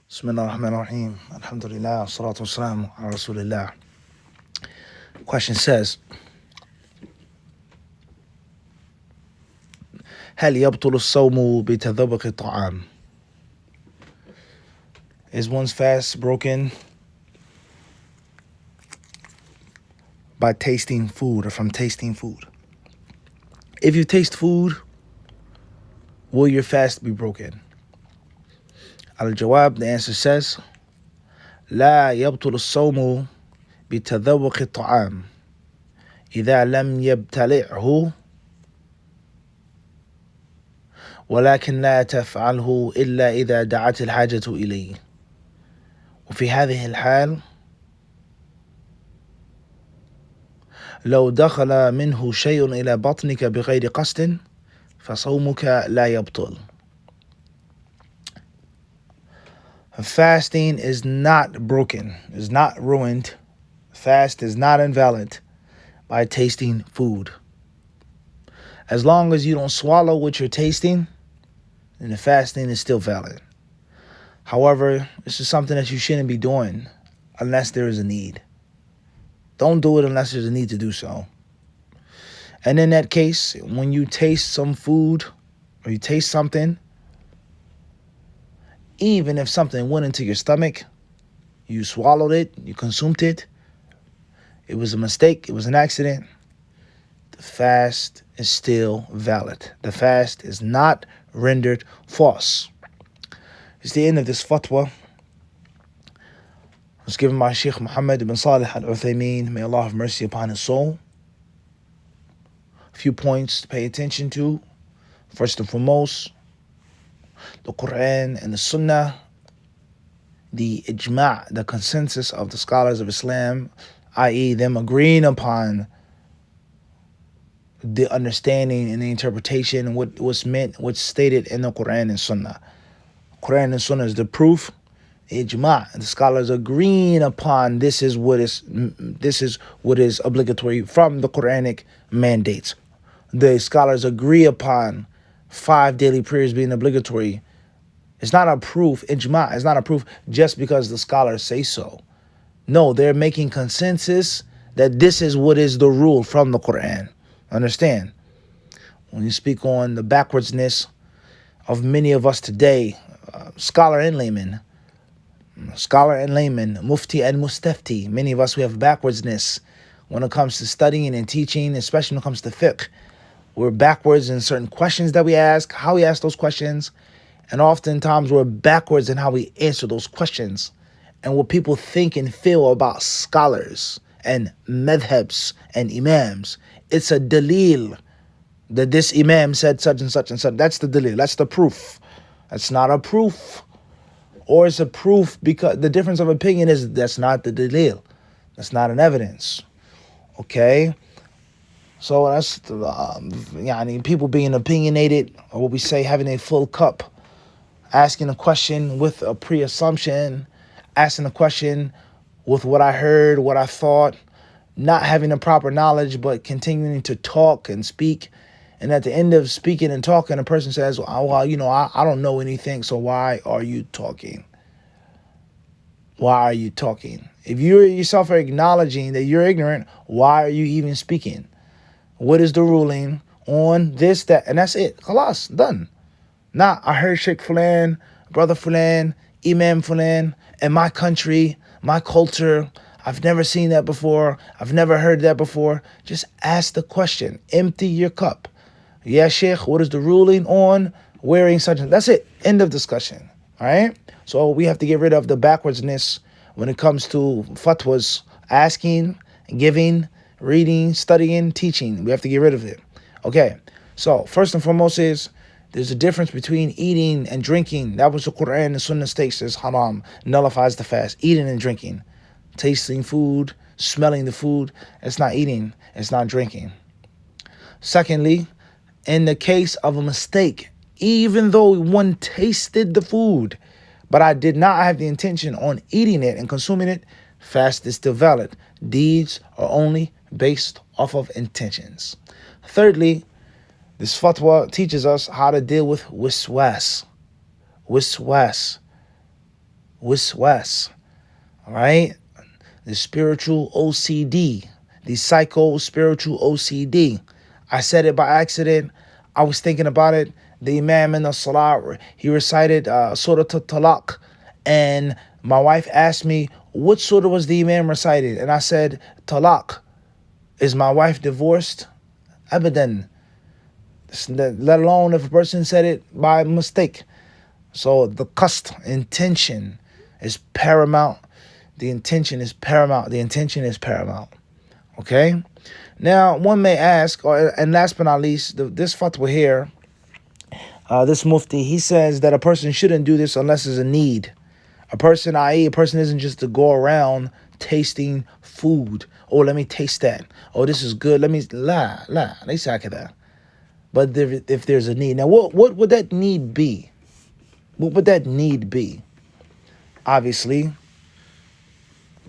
Bismillah ar-Rahman ar-Rahim. Alhamdulillah. Salatu wassalamu ala Rasulillah. Question says, هل يبطل الصوم بتذوق الطعام? Is one's fast broken by tasting food or from tasting food? If you taste food, will your fast be broken? Al-Jawab, the answer says, لا يبطل الصوم بتذوق الطعام إذا لم يبتلعه ولكن لا تفعله إلا إذا دعت الحاجة إليه. وفي هذه الحال لو دخل منه شيء إلى بطنك بغير قصد فصومك لا يبطل. Fasting is not broken, is not ruined. Fast is not invalid by tasting food. As long as you don't swallow what you're tasting, then the fasting is still valid. However, this is something that you shouldn't be doing unless there is a need. Don't do it unless there's a need to do so. And in that case, when you taste some food or you taste something, even if something went into your stomach, you swallowed it, you consumed it, it was a mistake, it was an accident, the fast is still valid. The fast is not rendered false. It's the end of this fatwa. It was given by Shaykh Muhammad ibn Salih Al-Uthaymin. May Allah have mercy upon his soul. A few points to pay attention to. First and foremost, the Quran and the Sunnah, the ijma', the consensus of the scholars of Islam, i.e. them agreeing upon the understanding and the interpretation and what was meant, what's stated in the Quran and Sunnah. Quran and Sunnah is the proof. Ijma', the scholars agreeing upon this is what is obligatory from the Quranic mandates. The scholars agree upon 5 daily prayers being obligatory. It's not a proof, ijma', it's not a proof just because the scholars say so. No, they're making consensus that this is what is the rule from the Quran. Understand? When you speak on the backwardsness of many of us today, scholar and layman, Mufti and Mustafti, many of us, we have backwardsness when it comes to studying and teaching, especially when it comes to fiqh. We're backwards in certain questions that we ask, how we ask those questions, and oftentimes we're backwards in how we answer those questions and what people think and feel about scholars and madhabs and imams. It's a dalil that this imam said such and such and such. That's the dalil, that's the proof. That's not a proof. Or it's a proof because the difference of opinion is that's not the dalil. That's not an evidence. Okay? So that's people being opinionated, or what we say, having a full cup, asking a question with a pre-assumption, asking a question with what I heard, what I thought, not having the proper knowledge, but continuing to talk and speak. And at the end of speaking and talking, a person says, I don't know anything, so why are you talking? Why are you talking? If you yourself are acknowledging that you're ignorant, why are you even speaking? What is the ruling on this, that, and that's it. Khalas, done. Now, I heard Shaykh Fulan, Brother Fulan, Imam Fulan, in my country, my culture, I've never seen that before. I've never heard that before. Just ask the question. Empty your cup. Yeah, Shaykh, what is the ruling on wearing such and that's it. End of discussion. All right? So we have to get rid of the backwardsness when it comes to fatwas, asking, giving, reading, studying, teaching. We have to get rid of it. Okay. So first and foremost is there's a difference between eating and drinking. That was the Quran and Sunnah states is haram, nullifies the fast. Eating and drinking. Tasting food, smelling the food, it's not eating, it's not drinking. Secondly, in the case of a mistake, even though one tasted the food, but I did not have the intention on eating it and consuming it, fast is still valid. Deeds are only based off of intentions. Thirdly, this fatwa teaches us how to deal with wiswas. Wiswas. Wiswas. All right? The spiritual OCD, the psycho-spiritual OCD. I said it by accident. I was thinking about it. The Imam in the Salah, he recited Surah Talaq, and my wife asked me, what surah was the Imam recited? And I said, Talaq. Is my wife divorced? Abadan. Let alone if a person said it by mistake. So the qasd, intention, is paramount. The intention is paramount. The intention is paramount. Okay? Now, one may ask, and last but not least, this fatwa here, this Mufti, he says that a person shouldn't do this unless there's a need. A person, i.e., a person isn't just to go around tasting food. Oh, let me taste that. Oh, this is good. Let me, they say that. But if there's a need. Now, what would that need be? What would that need be? Obviously,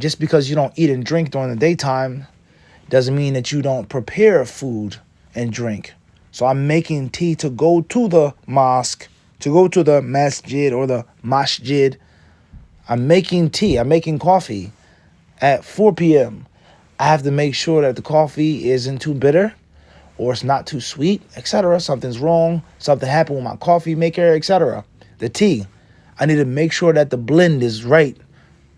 just because you don't eat and drink during the daytime doesn't mean that you don't prepare food and drink. So I'm making tea to go to the mosque, to go to the masjid or the masjid. I'm making tea, I'm making coffee at 4 p.m. I have to make sure that the coffee isn't too bitter or it's not too sweet, etc. Something's wrong, something happened with my coffee maker, etc. The tea, I need to make sure that the blend is right.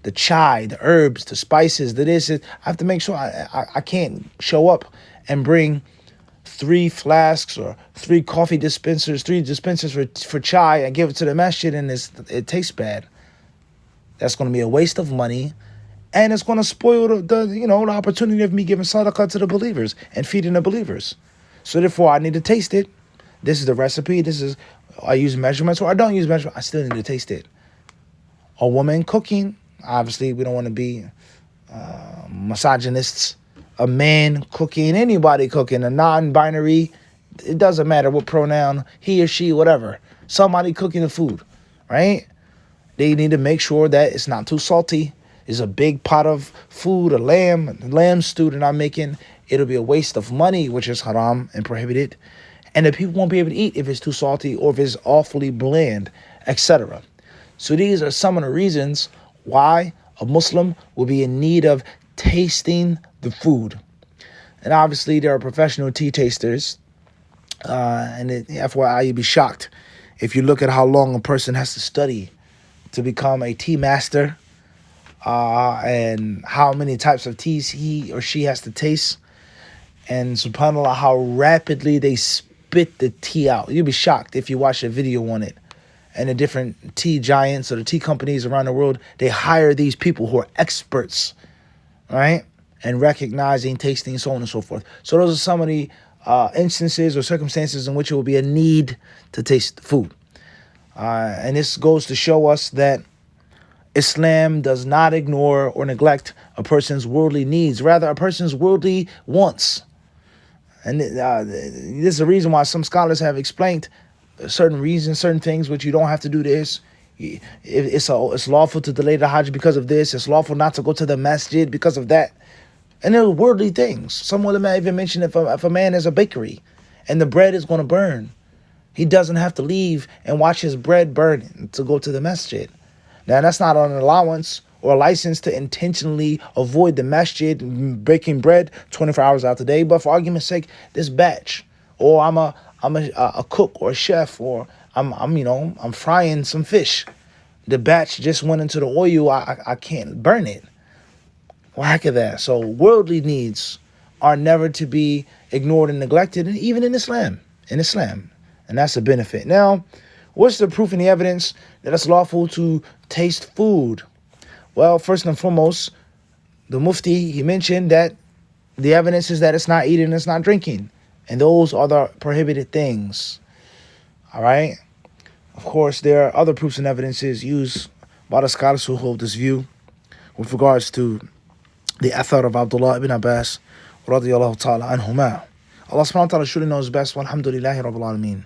The chai, the herbs, the spices, the this. I have to make sure I can't show up and bring 3 flasks or 3 coffee dispensers, 3 dispensers for chai and give it to the masjid and it tastes bad. That's going to be a waste of money, and it's going to spoil the opportunity of me giving sadaqah to the believers and feeding the believers. So therefore, I need to taste it. This is the recipe. I use measurements or I don't use measurements. I still need to taste it. A woman cooking. Obviously, we don't want to be misogynists. A man cooking, anybody cooking, a non-binary, it doesn't matter what pronoun, he or she, whatever. Somebody cooking the food, right? They need to make sure that it's not too salty. It's a big pot of food, a lamb stew that I'm making. It'll be a waste of money, which is haram and prohibited. And the people won't be able to eat if it's too salty or if it's awfully bland, etc. So these are some of the reasons why a Muslim will be in need of tasting the food. And obviously there are professional tea tasters. FYI, you'd be shocked if you look at how long a person has to study to become a tea master, and how many types of teas he or she has to taste. And subhanAllah, how rapidly they spit the tea out. You'll be shocked if you watch a video on it. And the different tea giants or the tea companies around the world, they hire these people who are experts, right? And recognizing, tasting, so on and so forth. So those are some of the instances or circumstances in which it will be a need to taste food. And this goes to show us that Islam does not ignore or neglect a person's worldly needs, rather a person's worldly wants. And this is the reason why some scholars have explained certain reasons, certain things, which you don't have to do this. It's lawful to delay the Hajj because of this. It's lawful not to go to the masjid because of that. And there are worldly things. Some ulama even mention if a man has a bakery and the bread is going to burn, he doesn't have to leave and watch his bread burn to go to the masjid. Now, that's not an allowance or a license to intentionally avoid the masjid baking bread 24 hours out the day. But for argument's sake, this batch, or I'm a cook or a chef, or I'm frying some fish. The batch just went into the oil. I can't burn it. Whack of that. So worldly needs are never to be ignored and neglected, and even in Islam. And that's a benefit. Now, what's the proof and the evidence that it's lawful to taste food? Well, first and foremost, the Mufti, he mentioned that the evidence is that it's not eating, it's not drinking. And those are the prohibited things. All right? Of course, there are other proofs and evidences used by the scholars who hold this view with regards to the athar of Abdullah ibn Abbas radiyallahu ta'ala anhuma. Allah subhanahu wa ta'ala surely knows best. Walhamdulillahi rabbil alameen.